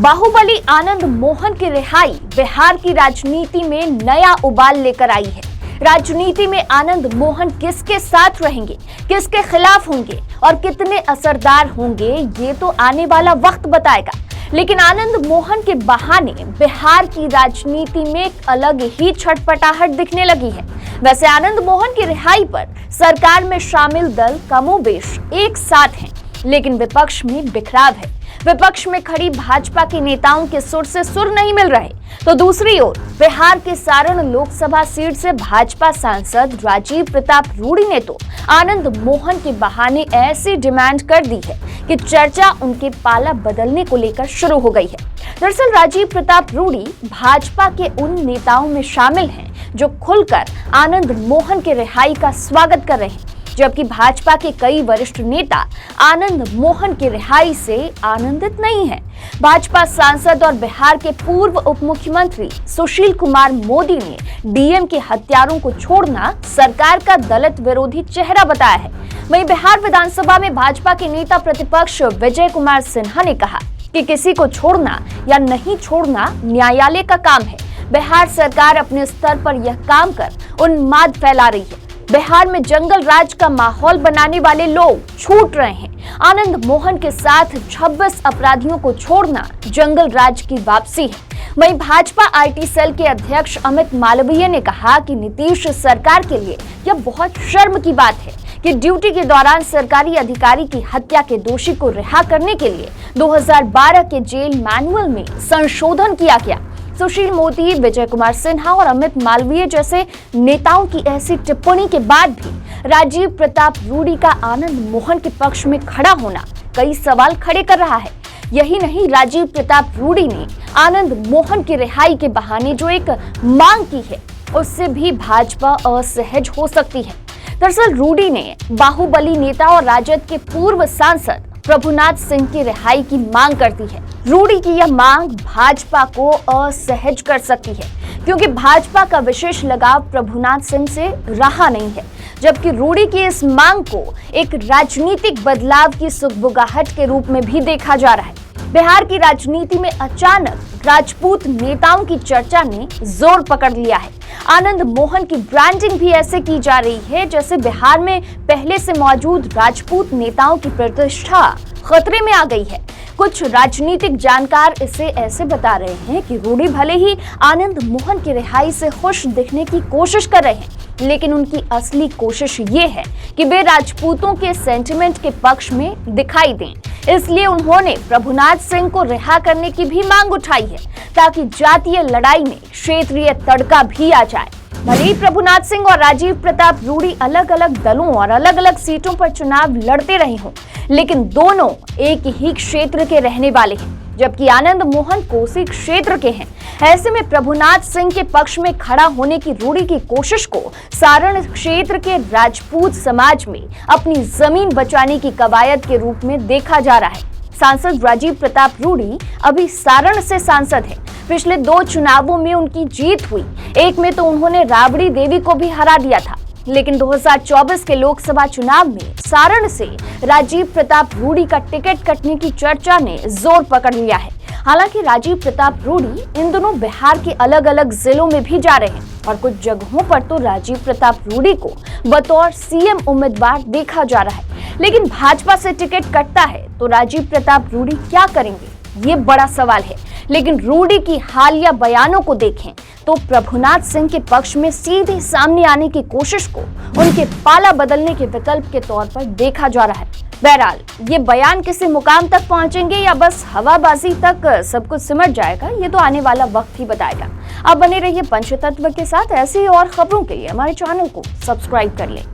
बाहुबली आनंद मोहन की रिहाई बिहार की राजनीति में नया उबाल लेकर आई है। राजनीति में आनंद मोहन किसके साथ रहेंगे, किसके खिलाफ होंगे और कितने असरदार होंगे, ये तो आने वाला वक्त बताएगा। लेकिन आनंद मोहन के बहाने बिहार की राजनीति में एक अलग ही छटपटाहट दिखने लगी है। वैसे आनंद मोहन की रिहाई पर सरकार में शामिल दल कमोबेश एक साथ हैं, लेकिन विपक्ष में बिखराव है। विपक्ष में खड़ी भाजपा के नेताओं के सुर से सुर नहीं मिल रहे, तो दूसरी ओर बिहार के सारण लोकसभा सीट से भाजपा सांसद राजीव प्रताप रूडी ने तो आनंद मोहन के बहाने ऐसी डिमांड कर दी है कि चर्चा उनके पाला बदलने को लेकर शुरू हो गई है। दरअसल राजीव प्रताप रूडी भाजपा के उन नेताओं में शामिल हैं जो खुलकर आनंद मोहन के रिहाई का स्वागत कर रहे हैं, जबकि भाजपा के कई वरिष्ठ नेता आनंद मोहन की रिहाई से आनंदित नहीं हैं। भाजपा सांसद और बिहार के पूर्व उप मुख्यमंत्री सुशील कुमार मोदी ने डीएम के हत्यारों को छोड़ना सरकार का दलित विरोधी चेहरा बताया है। वहीं बिहार विधानसभा में भाजपा के नेता प्रतिपक्ष विजय कुमार सिन्हा ने कहा कि किसी को छोड़ना या नहीं छोड़ना न्यायालय का काम है। बिहार सरकार अपने स्तर पर यह काम कर उन्माद फैला रही है। बिहार में जंगल राज का माहौल बनाने वाले लोग छूट रहे हैं। आनंद मोहन के साथ 26 अपराधियों को छोड़ना जंगल राज की वापसी है। वहीं भाजपा आईटी सेल के अध्यक्ष अमित मालवीय ने कहा कि नीतीश सरकार के लिए यह बहुत शर्म की बात है कि ड्यूटी के दौरान सरकारी अधिकारी की हत्या के दोषी को रिहा करने के लिए 2012 के जेल मैनुअल में संशोधन किया गया। सुशील मोदी, विजय कुमार सिन्हा और अमित मालवीय जैसे नेताओं की ऐसी टिप्पणी के बाद भी राजीव प्रताप रूडी का आनंद मोहन के पक्ष में खड़ा होना कई सवाल खड़े कर रहा है। यही नहीं, राजीव प्रताप रूडी ने आनंद मोहन की रिहाई के बहाने जो एक मांग की है, उससे भी भाजपा असहज हो सकती है। दरअसल रूडी ने बाहुबली नेता और राजद के पूर्व सांसद प्रभुनाथ सिंह की रिहाई की मांग करती है। रूडी की यह मांग भाजपा को असहज कर सकती है, क्योंकि भाजपा का विशेष लगाव प्रभुनाथ सिंह से रहा नहीं है, जबकि रूडी की इस मांग को एक राजनीतिक बदलाव की सुगबुगाहट के रूप में भी देखा जा रहा है। बिहार की राजनीति में अचानक राजपूत नेताओं की चर्चा ने जोर पकड़ लिया है। आनंद मोहन की ब्रांडिंग भी ऐसे की जा रही है जैसे बिहार में पहले से मौजूद राजपूत नेताओं की प्रतिष्ठा खतरे में आ गई है। कुछ राजनीतिक जानकार इसे ऐसे बता रहे हैं कि रूडी भले ही आनंद मोहन की रिहाई से खुश दिखने की कोशिश कर रहे हैं, लेकिन उनकी असली कोशिश ये है कि वे राजपूतों के सेंटिमेंट के पक्ष में दिखाई दें। इसलिए उन्होंने प्रभुनाथ सिंह को रिहा करने की भी मांग उठाई है, ताकि जातीय लड़ाई में क्षेत्रीय तड़का भी आ जाए। भले ही प्रभुनाथ सिंह और राजीव प्रताप रूडी अलग अलग दलों और अलग अलग सीटों पर चुनाव लड़ते रहे हों, लेकिन दोनों एक ही क्षेत्र के रहने वाले हैं, जबकि आनंद मोहन कोसी क्षेत्र के हैं। ऐसे में प्रभुनाथ सिंह के पक्ष में खड़ा होने की रूडी की कोशिश को सारण क्षेत्र के राजपूत समाज में अपनी जमीन बचाने की कवायद के रूप में देखा जा रहा है। सांसद राजीव प्रताप रूडी अभी सारण से सांसद है। पिछले 2 चुनावों में उनकी जीत हुई। एक में तो उन्होंने राबड़ी देवी को भी हरा दिया था, लेकिन 2024 के लोकसभा चुनाव में सारण से राजीव प्रताप रूडी का टिकट कटने की चर्चा ने जोर पकड़ लिया है। हालांकि राजीव प्रताप रूडी इन दोनों बिहार के अलग अलग जिलों में भी जा रहे हैं और कुछ जगहों पर तो राजीव प्रताप रूडी को बतौर सीएम उम्मीदवार देखा जा रहा है। लेकिन भाजपा से टिकट कटता है तो राजीव प्रताप रूडी क्या करेंगे, ये बड़ा सवाल है। लेकिन रूडी की हालिया बयानों को देखें तो प्रभुनाथ सिंह के पक्ष में सीधे सामने आने की कोशिश को उनके पाला बदलने के विकल्प के तौर पर देखा जा रहा है। बहरहाल ये बयान किसी मुकाम तक पहुंचेंगे या बस हवाबाजी तक सब कुछ सिमट जाएगा, ये तो आने वाला वक्त ही बताएगा। आप बने रहिए पंचतत्व के साथ। ऐसी और खबरों के लिए हमारे चैनल को सब्सक्राइब कर लें।